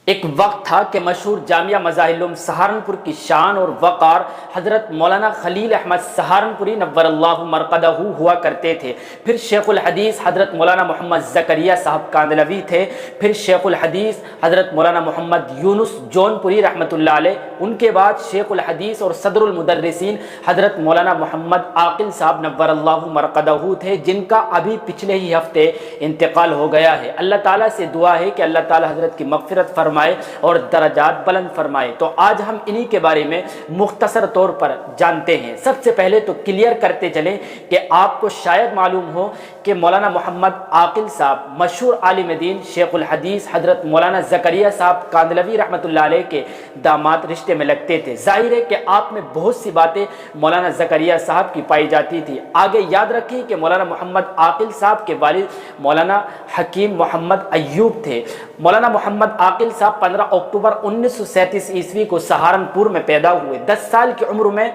ایک وقت تھا کہ مشہور جامعہ مظاہر العلوم سہارنپور کی شان اور وقار حضرت مولانا خلیل احمد سہارنپوری نور اللہ مرقدہ ہوا کرتے تھے۔ پھر شیخ الحدیث حضرت مولانا محمد زکریا صاحب کاندھلوی تھے۔ پھر شیخ الحدیث حضرت مولانا محمد یونس جونپوری رحمۃ اللہ علیہ۔ ان کے بعد شیخ الحدیث اور صدر المدرسین حضرت مولانا محمد عاقل صاحب نور اللہ مرقدہ تھے، جن کا ابھی پچھلے ہی ہفتے انتقال ہو گیا ہے۔ اللہ تعالیٰ سے دعا ہے کہ اللہ تعالیٰ حضرت کی مغفرت فرمائے اور درجات بلند فرمائے۔ تو آج ہم انہی کے بارے میں مختصر طور پر جانتے ہیں۔ سب سے پہلے تو کلیئر کرتے چلیں کہ آپ کو شاید معلوم ہو کہ مولانا محمد عاقل صاحب مشہور عالم دین شیخ الحدیث حضرت مولانا زکریا صاحب کاندھلوی رحمۃ اللہ علیہ کے داماد رشتے میں لگتے تھے۔ ظاہر ہے کہ آپ میں بہت سی باتیں مولانا زکریا صاحب کی پائی جاتی تھی۔ آگے یاد رکھیں کہ مولانا محمد عاقل صاحب کے والد مولانا حکیم محمد ایوب تھے۔ مولانا محمد عاقل صاحب 15 اکتوبر 1937 عیسوی کو سہارنپور میں پیدا ہوئے۔ 10 سال کی عمر میں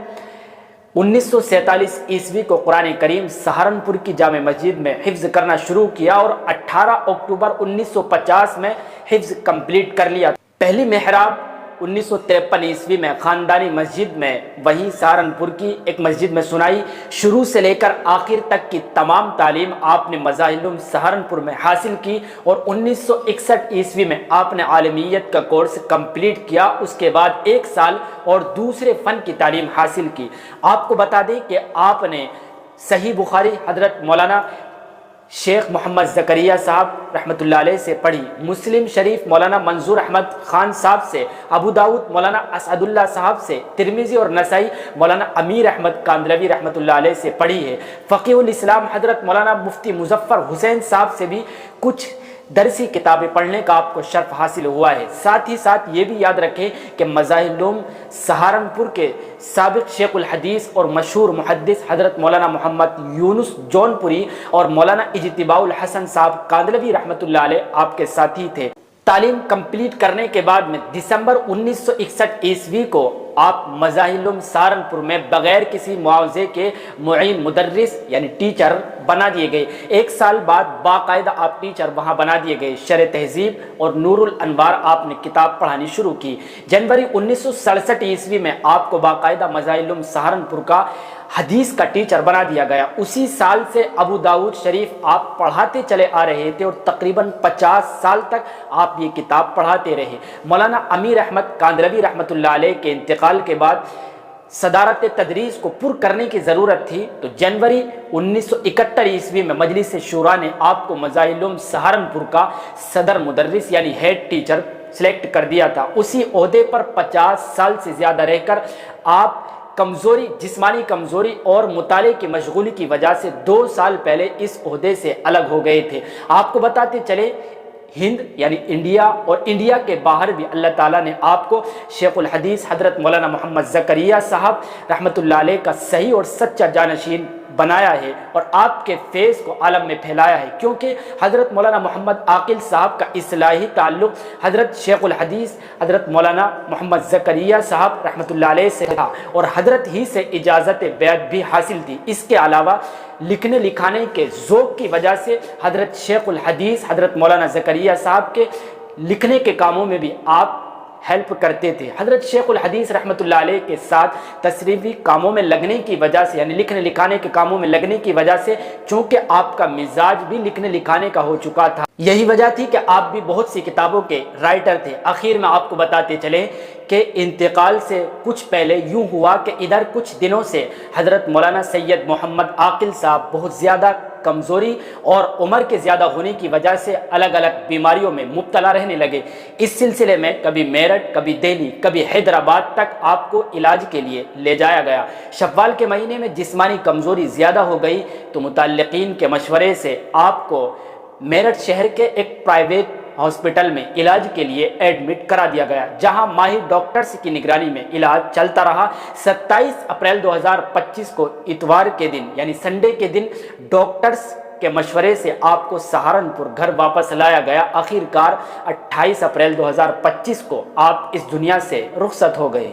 1947 عیسوی کو قرآن کریم سہارنپور کی جامع مسجد میں حفظ کرنا شروع کیا اور 18 اکتوبر 1950 میں حفظ کمپلیٹ کر لیا۔ پہلی محراب 1953 عیسوی میں خاندانی مسجد میں وہیں سہارنپور کی ایک مسجد میں سنائی۔ شروع سے لے کر آخر تک کی تمام تعلیم آپ نے مظاہر العلوم سہارنپور میں حاصل کی اور 1961 عیسوی میں آپ نے عالمیت کا کورس کمپلیٹ کیا۔ اس کے بعد 1 سال اور دوسرے فن کی تعلیم حاصل کی۔ آپ کو بتا دیں کہ آپ نے صحیح بخاری حضرت مولانا شیخ محمد زکریا صاحب رحمۃ اللہ علیہ سے پڑھی، مسلم شریف مولانا منظور احمد خان صاحب سے، ابو داؤد مولانا اسعد اللہ صاحب سے، ترمذی اور نسائی مولانا امیر احمد کاندھلوی رحمۃ اللہ علیہ سے پڑھی ہے۔ فقیہ الاسلام حضرت مولانا مفتی مظفر حسین صاحب سے بھی کچھ درسی کتابیں پڑھنے کا آپ کو شرف حاصل ہوا ہے۔ ساتھ ہی ساتھ یہ بھی یاد رکھیں کہ مظاہر العلوم سہارنپور کے سابق شیخ الحدیث اور مشہور محدث حضرت مولانا محمد یونس جونپوری اور مولانا اجتباء الحسن صاحب کاندھلوی رحمۃ اللہ علیہ آپ کے ساتھی تھے۔ تعلیم کمپلیٹ کرنے کے بعد میں دسمبر 1961 عیسوی کو آپ مظاہر العلوم سہارنپور میں بغیر کسی معاوضے کے معین مدرس یعنی ٹیچر بنا دیے گئے۔ 1 سال بعد باقاعدہ آپ ٹیچر وہاں بنا دیے گئے۔ شرح تہذیب اور نور الانوار آپ نے کتاب پڑھانی شروع کی۔ جنوری 1967 عیسوی میں آپ کو باقاعدہ مظاہر العلوم سہارنپور کا حدیث کا ٹیچر بنا دیا گیا۔ اسی سال سے ابو داؤد شریف آپ پڑھاتے چلے آ رہے تھے اور تقریباً 50 سال تک آپ یہ کتاب پڑھاتے رہے۔ مولانا امیر احمد کاندھلوی رحمۃ اللہ علیہ کے انتقال کے بعد صدارت تدریس کو پر کرنے کی ضرورت تھی، تو جنوری 1971 عیسوی میں مجلس شورا نے آپ کو مظاہر العلوم سہارنپور کا صدر مدرس یعنی ہیڈ ٹیچر سلیکٹ کر دیا تھا۔ اسی عہدے پر 50 سال سے زیادہ رہ کر آپ کمزوری، جسمانی کمزوری اور مطالعے کی مشغولی کی وجہ سے 2 سال پہلے اس عہدے سے الگ ہو گئے تھے۔ آپ کو بتاتے چلے ہند یعنی انڈیا اور انڈیا کے باہر بھی اللہ تعالیٰ نے آپ کو شیخ الحدیث حضرت مولانا محمد زکریا صاحب رحمۃ اللہ علیہ کا صحیح اور سچا جانشین بنایا ہے اور آپ کے فیض کو عالم میں پھیلایا ہے، کیونکہ حضرت مولانا محمد عاقل صاحب کا اصلاحی تعلق حضرت شیخ الحدیث حضرت مولانا محمد زکریا صاحب رحمۃ اللہ علیہ سے تھا اور حضرت ہی سے اجازت بیعت بھی حاصل تھی۔ اس کے علاوہ لکھنے لکھانے کے ذوق کی وجہ سے حضرت شیخ الحدیث حضرت مولانا زکریا صاحب کے لکھنے کے کاموں میں بھی آپ ہیلپ کرتے تھے۔ حضرت شیخ الحدیث رحمۃ اللہ علیہ کے ساتھ تصریفی کاموں میں لگنے کی وجہ سے یعنی لکھنے لکھانے کے کاموں میں لگنے کی وجہ سے چونکہ آپ کا مزاج بھی لکھنے لکھانے کا ہو چکا تھا، یہی وجہ تھی کہ آپ بھی بہت سی کتابوں کے رائٹر تھے۔ آخر میں آپ کو بتاتے چلیں کہ انتقال سے کچھ پہلے یوں ہوا کہ ادھر کچھ دنوں سے حضرت مولانا سید محمد عاقل صاحب بہت زیادہ کمزوری اور عمر کے زیادہ ہونے کی وجہ سے الگ الگ بیماریوں میں مبتلا رہنے لگے۔ اس سلسلے میں کبھی میرٹھ، کبھی دہلی، کبھی حیدرآباد تک آپ کو علاج کے لیے لے جایا گیا۔ شوال کے مہینے میں جسمانی کمزوری زیادہ ہو گئی تو متعلقین کے مشورے سے آپ کو میرٹھ شہر کے ایک پرائیویٹ ہاسپٹل میں علاج کے لیے ایڈمٹ کرا دیا گیا، جہاں ماہر ڈاکٹرز کی نگرانی میں علاج چلتا رہا۔ 27 اپریل 2025 کو اتوار کے دن یعنی سنڈے کے دن ڈاکٹرز کے مشورے سے آپ کو سہارنپور گھر واپس لایا گیا۔ آخر کار 28 اپریل 2025 کو آپ اس دنیا سے رخصت ہو گئے۔